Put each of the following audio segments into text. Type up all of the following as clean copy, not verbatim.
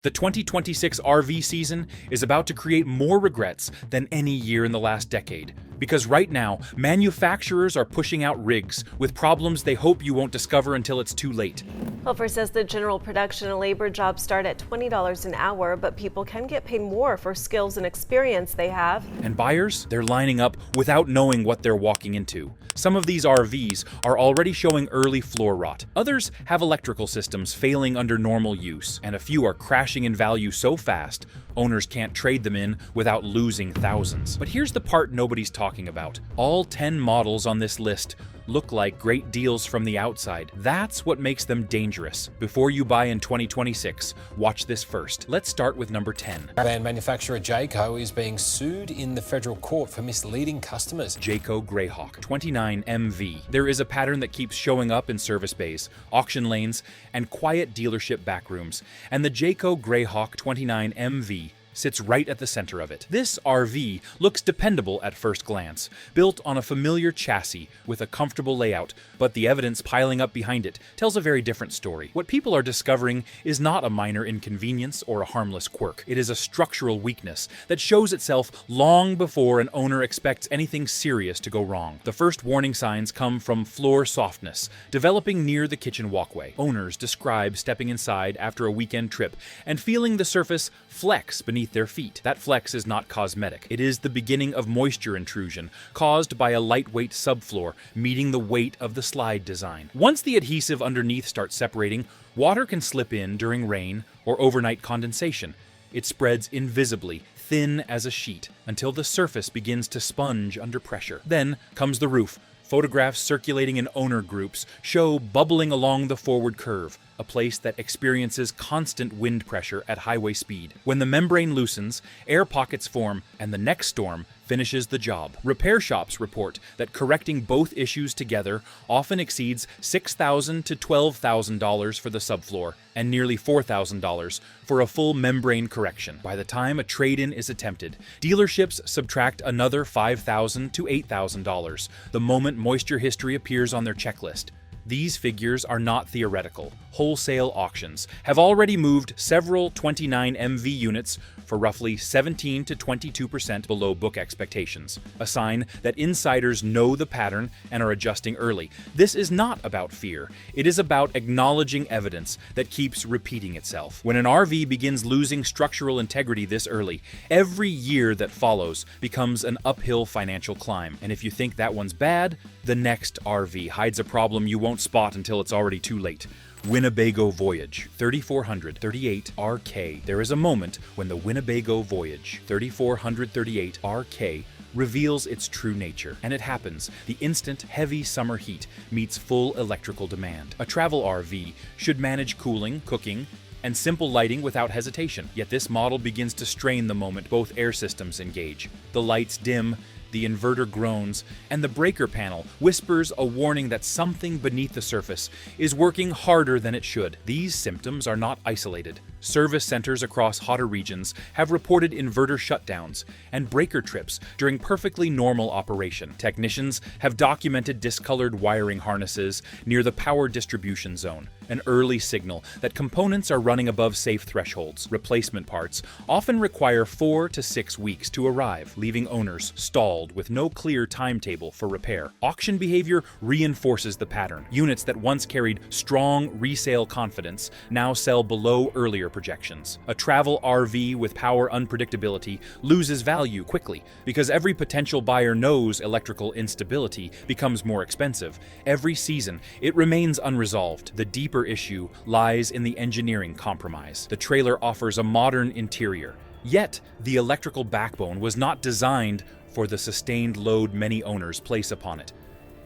The 2026 R-Vee season is about to create more regrets than any year in the last decade. Because right now, manufacturers are pushing out rigs with problems they hope you won't discover until it's too late. Helfer says the general production and labor jobs start at $20 an hour, but people can get paid more for skills and experience they have. And buyers, they're lining up without knowing what they're walking into. Some of these R-Vees are already showing early floor rot. Others have electrical systems failing under normal use, and a few are crashing in value so fast, owners can't trade them in without losing thousands. But here's the part nobody's talking about. All 10 models on this list look like great deals from the outside. That's what makes them dangerous. Before you buy in 2026, watch this first. Let's start with number 10. Van manufacturer Jayco is being sued in the federal court for misleading customers. Jayco Greyhawk 29 MV. There is a pattern that keeps showing up in service bays, auction lanes, and quiet dealership backrooms. And the Jayco Greyhawk 29 MV sits right at the center of it. This R-Vee looks dependable at first glance, built on a familiar chassis with a comfortable layout, but the evidence piling up behind it tells a very different story. What people are discovering is not a minor inconvenience or a harmless quirk. It is a structural weakness that shows itself long before an owner expects anything serious to go wrong. The first warning signs come from floor softness, developing near the kitchen walkway. Owners describe stepping inside after a weekend trip and feeling the surface flex beneath their feet. That flex is not cosmetic. It is the beginning of moisture intrusion caused by a lightweight subfloor meeting the weight of the slide design. Once the adhesive underneath starts separating, water can slip in during rain or overnight condensation. It spreads invisibly, thin as a sheet, until the surface begins to sponge under pressure. Then comes the roof. Photographs circulating in owner groups show bubbling along the forward curve, a place that experiences constant wind pressure at highway speed. When the membrane loosens, air pockets form, and the next storm finishes the job. Repair shops report that correcting both issues together often exceeds $6,000 to $12,000 for the subfloor and nearly $4,000 for a full membrane correction. By the time a trade-in is attempted, dealerships subtract another $5,000 to $8,000 the moment moisture history appears on their checklist. These figures are not theoretical. Wholesale auctions have already moved several 29 MV units for roughly 17 to 22% below book expectations, a sign that insiders know the pattern and are adjusting early. This is not about fear. It is about acknowledging evidence that keeps repeating itself. When an R-Vee begins losing structural integrity this early, every year that follows becomes an uphill financial climb. And if you think that one's bad, the next R-Vee hides a problem you won't spot until it's already too late. Winnebago Voyage 3438 RK. There is a moment when the Winnebago Voyage 3438 RK reveals its true nature, and it happens the instant heavy summer heat meets full electrical demand. A travel R-Vee should manage cooling, cooking, and simple lighting without hesitation. Yet this model begins to strain the moment both air systems engage. The lights dim, the inverter groans, and the breaker panel whispers a warning that something beneath the surface is working harder than it should. These symptoms are not isolated. Service centers across hotter regions have reported inverter shutdowns and breaker trips during perfectly normal operation. Technicians have documented discolored wiring harnesses near the power distribution zone, an early signal that components are running above safe thresholds. Replacement parts often require 4 to 6 weeks to arrive, leaving owners stalled with no clear timetable for repair. Auction behavior reinforces the pattern. Units that once carried strong resale confidence now sell below earlier projections. A travel R-Vee with power unpredictability loses value quickly because every potential buyer knows electrical instability becomes more expensive. Every season, it remains unresolved. The deeper issue lies in the engineering compromise. The trailer offers a modern interior, yet the electrical backbone was not designed for the sustained load many owners place upon it.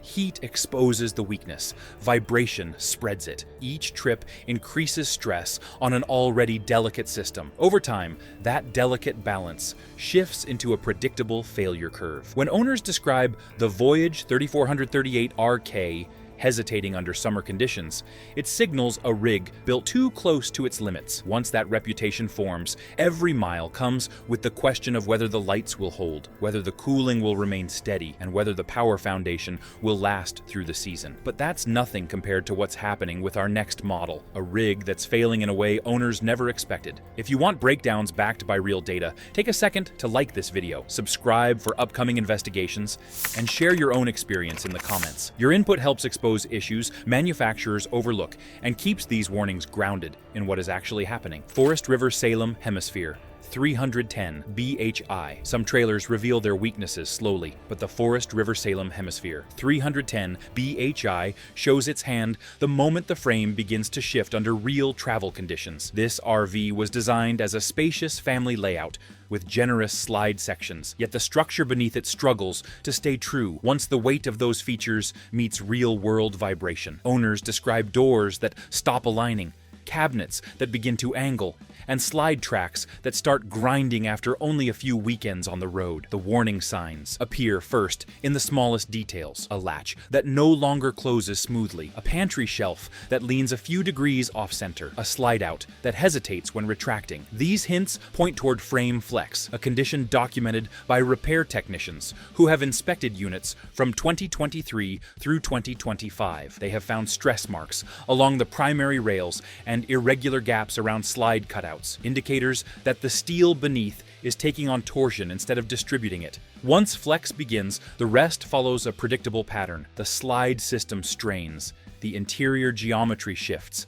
Heat exposes the weakness, vibration spreads it. Each trip increases stress on an already delicate system. Over time, that delicate balance shifts into a predictable failure curve. When owners describe the Voyage 3438 RK hesitating under summer conditions. It signals a rig built too close to its limits. Once that reputation forms, every mile comes with the question of whether the lights will hold, whether the cooling will remain steady, and whether the power foundation will last through the season. But that's nothing compared to what's happening with our next model, a rig that's failing in a way owners never expected. If you want breakdowns backed by real data, take a second to like this video, subscribe for upcoming investigations, and share your own experience in the comments. Your input helps expose issues manufacturers overlook and keeps these warnings grounded in what is actually happening. Forest River Salem Hemisphere 310 BHI. Some trailers reveal their weaknesses slowly, but the Forest River Salem Hemisphere 310 BHI shows its hand the moment the frame begins to shift under real travel conditions. This R-Vee was designed as a spacious family layout with generous slide sections, yet the structure beneath it struggles to stay true once the weight of those features meets real-world vibration. Owners describe doors that stop aligning, cabinets that begin to angle, and slide tracks that start grinding after only a few weekends on the road. The warning signs appear first in the smallest details: a latch that no longer closes smoothly, a pantry shelf that leans a few degrees off-center, a slide-out that hesitates when retracting. These hints point toward frame flex, a condition documented by repair technicians who have inspected units from 2023 through 2025. They have found stress marks along the primary rails and irregular gaps around slide cutouts, indicators that the steel beneath is taking on torsion instead of distributing it. Once flex begins, the rest follows a predictable pattern. The slide system strains, the interior geometry shifts,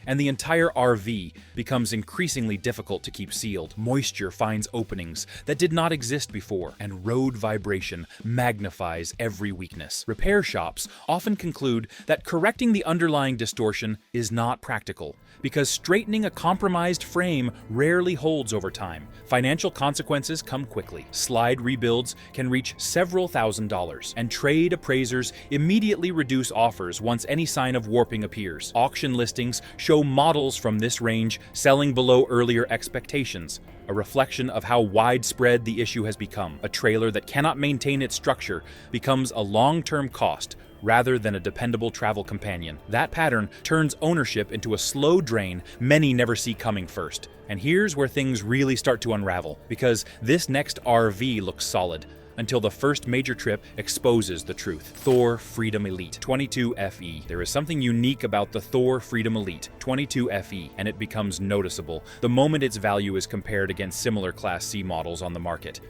and the entire R-Vee becomes increasingly difficult to keep sealed. Moisture finds openings that did not exist before, and road vibration magnifies every weakness. Repair shops often conclude that correcting the underlying distortion is not practical, because straightening a compromised frame rarely holds over time. Financial consequences come quickly. Slide rebuilds can reach several $1,000s, and trade appraisers immediately reduce offers once any sign of warping appears. Auction listings show models from this range selling below earlier expectations, a reflection of how widespread the issue has become. A trailer that cannot maintain its structure becomes a long-term cost rather than a dependable travel companion. That pattern turns ownership into a slow drain many never see coming first. And here's where things really start to unravel, because this next R-Vee looks solid until the first major trip exposes the truth. Thor Freedom Elite 22 FE. There is something unique about the Thor Freedom Elite 22 FE, and it becomes noticeable the moment its value is compared against similar Class C models on the market.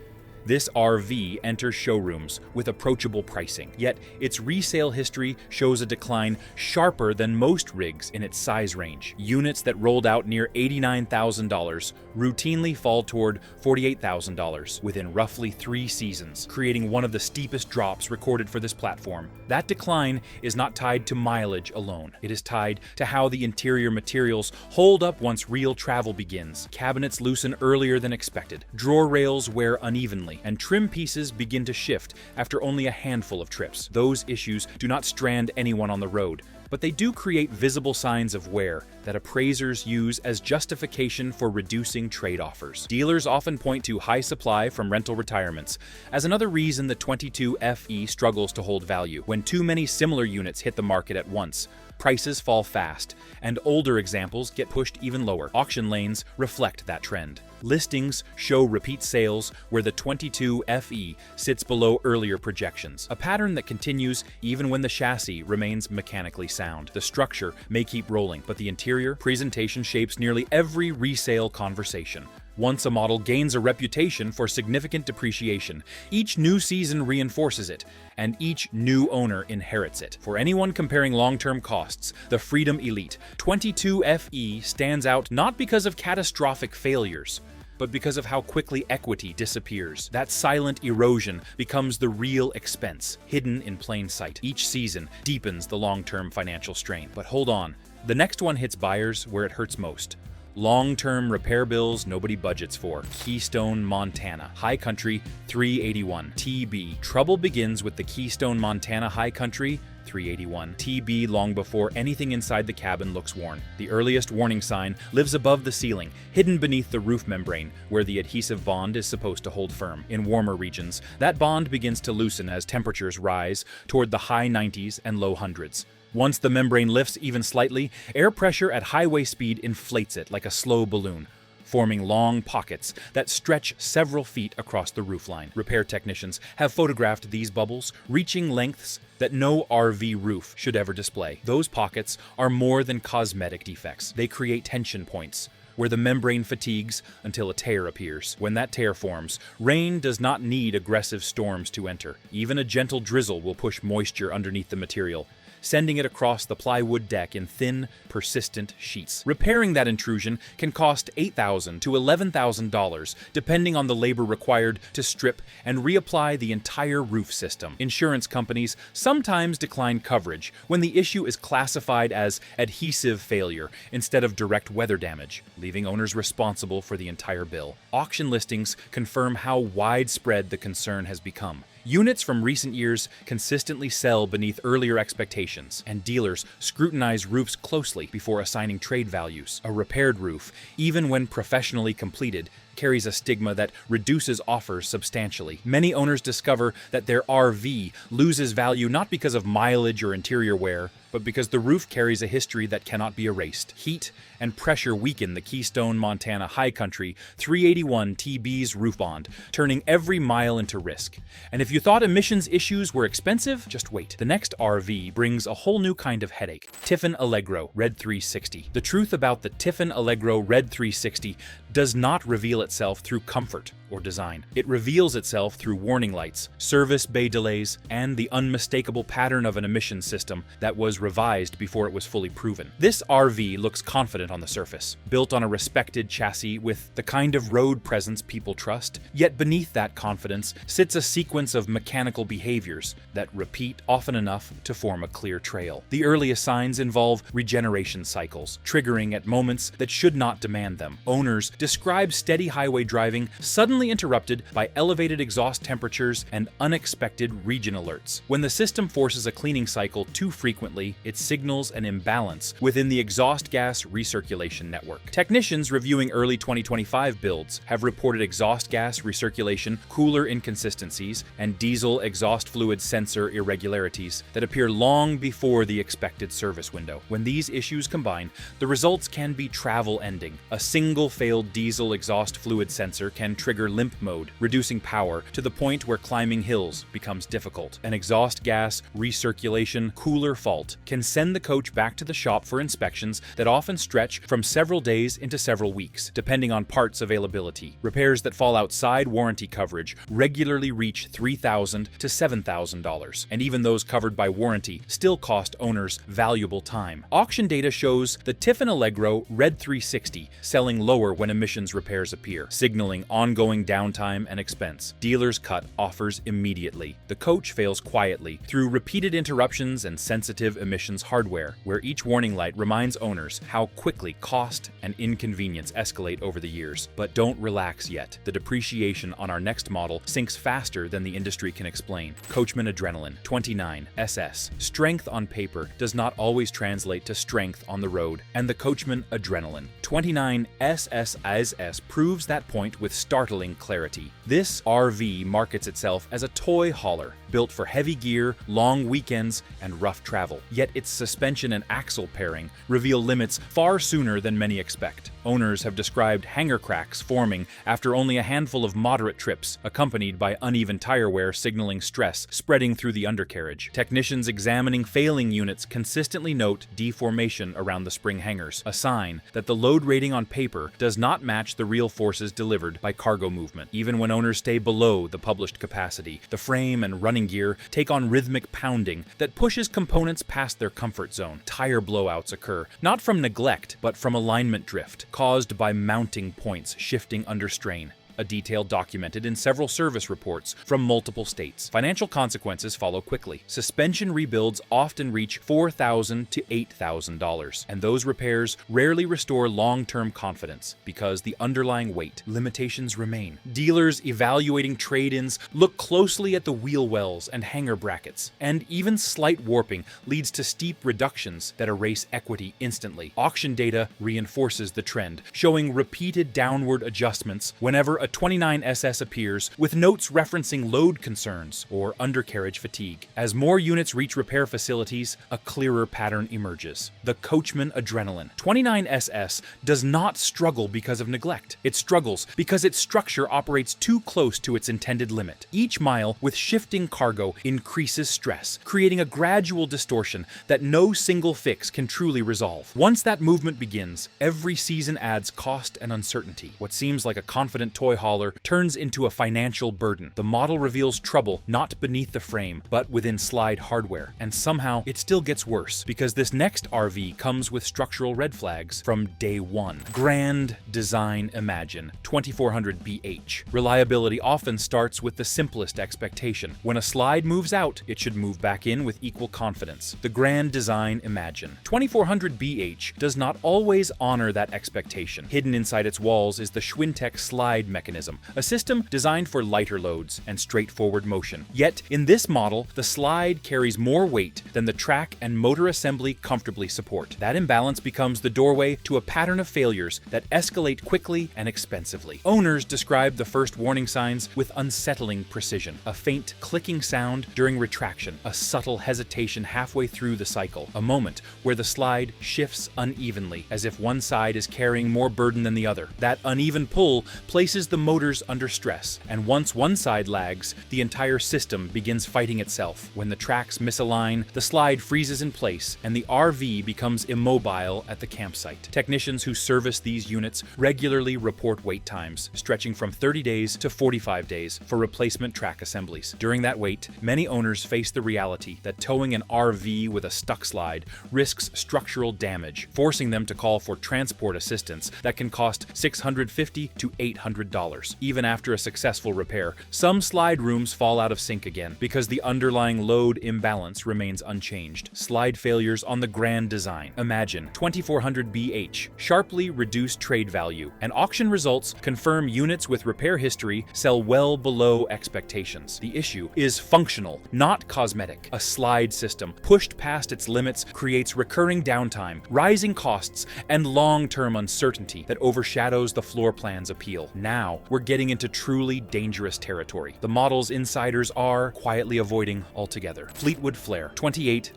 This R-Vee enters showrooms with approachable pricing, yet its resale history shows a decline sharper than most rigs in its size range. Units that rolled out near $89,000 routinely fall toward $48,000 within roughly 3 seasons, creating one of the steepest drops recorded for this platform. That decline is not tied to mileage alone. It is tied to how the interior materials hold up once real travel begins. Cabinets loosen earlier than expected, drawer rails wear unevenly, and trim pieces begin to shift after only a handful of trips. Those issues do not strand anyone on the road, but they do create visible signs of wear that appraisers use as justification for reducing trade offers. Dealers often point to high supply from rental retirements as another reason the 22 FE struggles to hold value. When too many similar units hit the market at once, prices fall fast, and older examples get pushed even lower. Auction lanes reflect that trend. Listings show repeat sales where the 22 FE sits below earlier projections, a pattern that continues even when the chassis remains mechanically sound. The structure may keep rolling, but the interior presentation shapes nearly every resale conversation. Once a model gains a reputation for significant depreciation, each new season reinforces it, and each new owner inherits it. For anyone comparing long-term costs, the Freedom Elite 22 FE stands out not because of catastrophic failures, but because of how quickly equity disappears. That silent erosion becomes the real expense, hidden in plain sight. Each season deepens the long-term financial strain. But hold on, the next one hits buyers where it hurts most. Long-term repair bills nobody budgets for. Keystone, Montana. High Country 381 TB. Trouble begins with the Keystone, Montana High Country 381 TB long before anything inside the cabin looks worn. The earliest warning sign lives above the ceiling, hidden beneath the roof membrane, where the adhesive bond is supposed to hold firm. In warmer regions, that bond begins to loosen as temperatures rise toward the high 90s and low hundreds. Once the membrane lifts even slightly, air pressure at highway speed inflates it like a slow balloon, forming long pockets that stretch several feet across the roofline. Repair technicians have photographed these bubbles, reaching lengths that no R-V roof should ever display. Those pockets are more than cosmetic defects. They create tension points, where the membrane fatigues until a tear appears. When that tear forms, rain does not need aggressive storms to enter. Even a gentle drizzle will push moisture underneath the material, sending it across the plywood deck in thin, persistent sheets. Repairing that intrusion can cost $8,000 to $11,000, depending on the labor required to strip and reapply the entire roof system. Insurance companies sometimes decline coverage when the issue is classified as adhesive failure instead of direct weather damage, leaving owners responsible for the entire bill. Auction listings confirm how widespread the concern has become. Units from recent years consistently sell beneath earlier expectations, and dealers scrutinize roofs closely before assigning trade values. A repaired roof, even when professionally completed, carries a stigma that reduces offers substantially. Many owners discover that their R-V loses value not because of mileage or interior wear, but because the roof carries a history that cannot be erased. Heat and pressure weaken the Keystone, Montana High Country 381 TB's roof bond, turning every mile into risk. And if you thought emissions issues were expensive, just wait. The next R-V brings a whole new kind of headache. Tiffin Allegro Red 360. The truth about the Tiffin Allegro Red 360 does not reveal itself through comfort or design. It reveals itself through warning lights, service bay delays, and the unmistakable pattern of an emission system that was revised before it was fully proven. This R-V looks confident on the surface, built on a respected chassis with the kind of road presence people trust, yet beneath that confidence sits a sequence of mechanical behaviors that repeat often enough to form a clear trail. The earliest signs involve regeneration cycles, triggering at moments that should not demand them. Owners describe steady highway driving suddenly interrupted by elevated exhaust temperatures and unexpected region alerts. When the system forces a cleaning cycle too frequently, it signals an imbalance within the exhaust gas recirculation network. Technicians reviewing early 2025 builds have reported exhaust gas recirculation, cooler inconsistencies, and diesel exhaust fluid sensor irregularities that appear long before the expected service window. When these issues combine, the results can be travel-ending. A single failed diesel exhaust fluid sensor can trigger limp mode, reducing power to the point where climbing hills becomes difficult. An exhaust gas recirculation cooler fault can send the coach back to the shop for inspections that often stretch from several days into several weeks, depending on parts availability. Repairs that fall outside warranty coverage regularly reach $3,000 to $7,000, and even those covered by warranty still cost owners valuable time. Auction data shows the Tiffin Allegro Red 360 selling lower when emissions repairs appear, signaling ongoing downtime and expense. Dealers cut offers immediately. The coach fails quietly through repeated interruptions and sensitive emissions hardware, where each warning light reminds owners how quickly cost and inconvenience escalate over the years. But don't relax yet. The depreciation on our next model sinks faster than the industry can explain. Coachmen Adrenaline 29 SS. Strength on paper does not always translate to strength on the road, and the Coachmen Adrenaline 29 SSIS proves that point with startling clarity. This R-V markets itself as a toy hauler, built for heavy gear, long weekends, and rough travel. Yet its suspension and axle pairing reveal limits far sooner than many expect. Owners have described hanger cracks forming after only a handful of moderate trips, accompanied by uneven tire wear signaling stress spreading through the undercarriage. Technicians examining failing units consistently note deformation around the spring hangers, a sign that the load rating on paper does not match the real forces delivered by cargo movement. Even when owners stay below the published capacity, the frame and running gear take on rhythmic pounding that pushes components past their comfort zone. Tire blowouts occur, not from neglect, but from alignment drift, caused by mounting points shifting under strain. A detail documented in several service reports from multiple states. Financial consequences follow quickly. Suspension rebuilds often reach $4,000 to $8,000, and those repairs rarely restore long-term confidence because the underlying weight limitations remain. Dealers evaluating trade-ins look closely at the wheel wells and hanger brackets, and even slight warping leads to steep reductions that erase equity instantly. Auction data reinforces the trend, showing repeated downward adjustments whenever a 29SS appears with notes referencing load concerns or undercarriage fatigue. As more units reach repair facilities, a clearer pattern emerges. The Coachmen adrenaline. 29SS does not struggle because of neglect. It struggles because its structure operates too close to its intended limit. Each mile with shifting cargo increases stress, creating a gradual distortion that no single fix can truly resolve. Once that movement begins, every season adds cost and uncertainty. What seems like a confident toy hauler turns into a financial burden. The model reveals trouble not beneath the frame, but within slide hardware. And somehow, it still gets worse, because this next R-Vee comes with structural red flags from day one. Grand Design Imagine 2400BH. Reliability often starts with the simplest expectation. When a slide moves out, it should move back in with equal confidence. The Grand Design Imagine 2400BH does not always honor that expectation. Hidden inside its walls is the Schwintek slide mechanism, a system designed for lighter loads and straightforward motion. Yet, in this model, the slide carries more weight than the track and motor assembly comfortably support. That imbalance becomes the doorway to a pattern of failures that escalate quickly and expensively. Owners describe the first warning signs with unsettling precision. A faint clicking sound during retraction, a subtle hesitation halfway through the cycle, a moment where the slide shifts unevenly, as if one side is carrying more burden than the other. That uneven pull places the motors under stress, and once one side lags, the entire system begins fighting itself. When the tracks misalign, the slide freezes in place, and the R-Vee becomes immobile at the campsite. Technicians who service these units regularly report wait times, stretching from 30 days to 45 days for replacement track assemblies. During that wait, many owners face the reality that towing an R-Vee with a stuck slide risks structural damage, forcing them to call for transport assistance that can cost $650 to $800. Even after a successful repair, some slide rooms fall out of sync again because the underlying load imbalance remains unchanged. Slide failures on the Grand Design. Imagine 2400BH, sharply reduced trade value, and auction results confirm units with repair history sell well below expectations. The issue is functional, not cosmetic. A slide system pushed past its limits creates recurring downtime, rising costs, and long-term uncertainty that overshadows the floor plan's appeal. Now, we're getting into truly dangerous territory. The model's insiders are quietly avoiding altogether. Fleetwood Flare 28.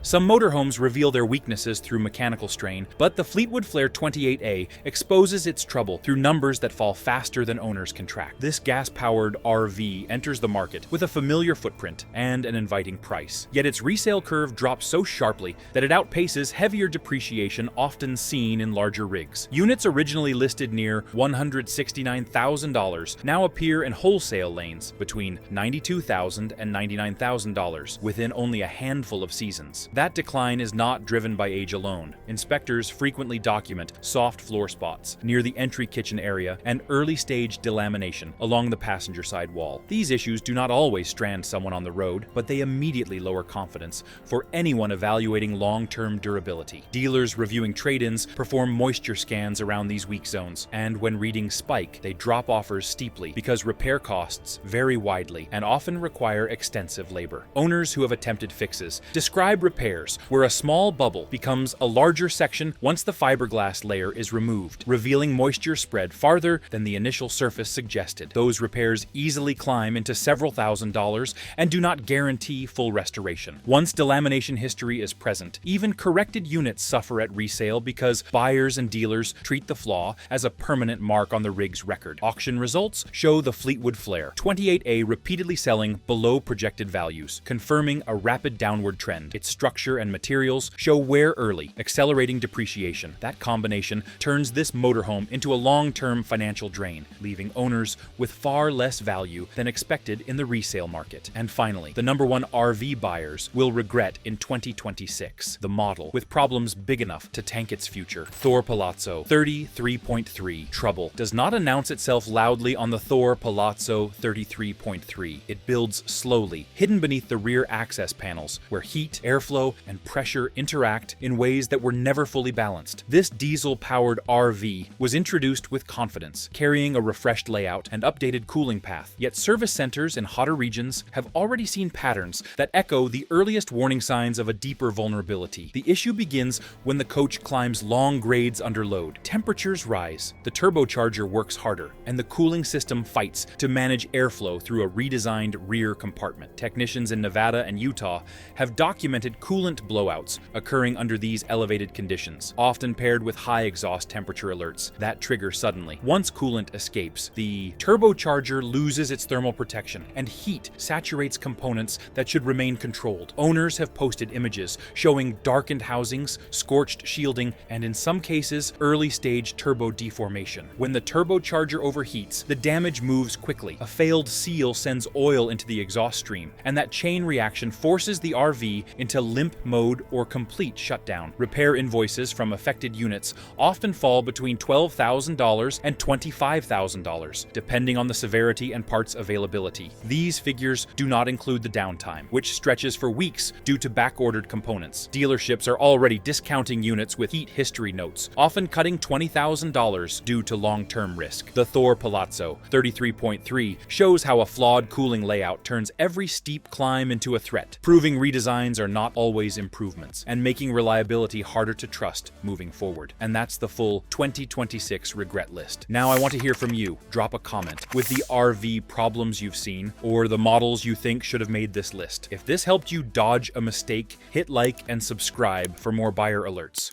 Some motorhomes reveal their weaknesses through mechanical strain, but the Fleetwood Flare 28A exposes its trouble through numbers that fall faster than owners can track. This gas-powered R-Vee enters the market with a familiar footprint and an inviting price. Yet its resale curve drops so sharply that it outpaces heavier depreciation often seen in larger rigs. Units originally listed near $169,000 now appear in wholesale lanes between $92,000 and $99,000 within only a handful of seasons. That decline is not driven by age alone. Inspectors frequently document soft floor spots near the entry kitchen area and early-stage delamination along the passenger side wall. These issues do not always strand someone on the road, but they immediately lower confidence for anyone evaluating long-term durability. Dealers reviewing trade-ins perform moisture scans around these weak zones, and when reading spike, they drop offers steeply because repair costs vary widely and often require extensive labor. Owners who have attempted fixes describe repairs where a small bubble becomes a larger section once the fiberglass layer is removed, revealing moisture spread farther than the initial surface suggested. Those repairs easily climb into several $1,000s and do not guarantee full restoration. Once delamination history is present, even corrected units suffer at resale because buyers and dealers treat the flaw as a permanent mark on the rig's record. Auction results show the Fleetwood Flare 28A repeatedly selling below projected values, confirming a rapid downward trend. Its structure and materials show wear early, accelerating depreciation. That combination turns this motorhome into a long-term financial drain, leaving owners with far less value than expected in the resale market. And finally, the #1 R-Vee buyers will regret in 2026 the model with problems big enough to tank its future. Thor Palazzo 33.3. Trouble does not announce itself loudly on the Thor Palazzo 33.3. It builds slowly, hidden beneath the rear access panels, where heat, airflow, and pressure interact in ways that were never fully balanced. This diesel-powered R-Vee was introduced with confidence, carrying a refreshed layout and updated cooling path. Yet service centers in hotter regions have already seen patterns that echo the earliest warning signs of a deeper vulnerability. The issue begins when the coach climbs long grades under load. Temperatures rise, the turbocharger works harder, longer, and the cooling system fights to manage airflow through a redesigned rear compartment. Technicians in Nevada and Utah have documented coolant blowouts occurring under these elevated conditions, often paired with high exhaust temperature alerts that trigger suddenly. Once coolant escapes, the turbocharger loses its thermal protection, and heat saturates components that should remain controlled. Owners have posted images showing darkened housings, scorched shielding, and in some cases, early-stage turbo deformation. When the turbocharger overheats, the damage moves quickly. A failed seal sends oil into the exhaust stream, and that chain reaction forces the R-Vee into limp mode or complete shutdown. Repair invoices from affected units often fall between $12,000 and $25,000, depending on the severity and parts availability. These figures do not include the downtime, which stretches for weeks due to back-ordered components. Dealerships are already discounting units with heat history notes, often cutting $20,000 due to long-term risk. The Thor Palazzo 33.3 shows how a flawed cooling layout turns every steep climb into a threat, proving redesigns are not always improvements, and making reliability harder to trust moving forward. And that's the full 2026 regret list. Now I want to hear from you. Drop a comment with the R-Vee problems you've seen, or the models you think should have made this list. If this helped you dodge a mistake, hit like and subscribe for more buyer alerts.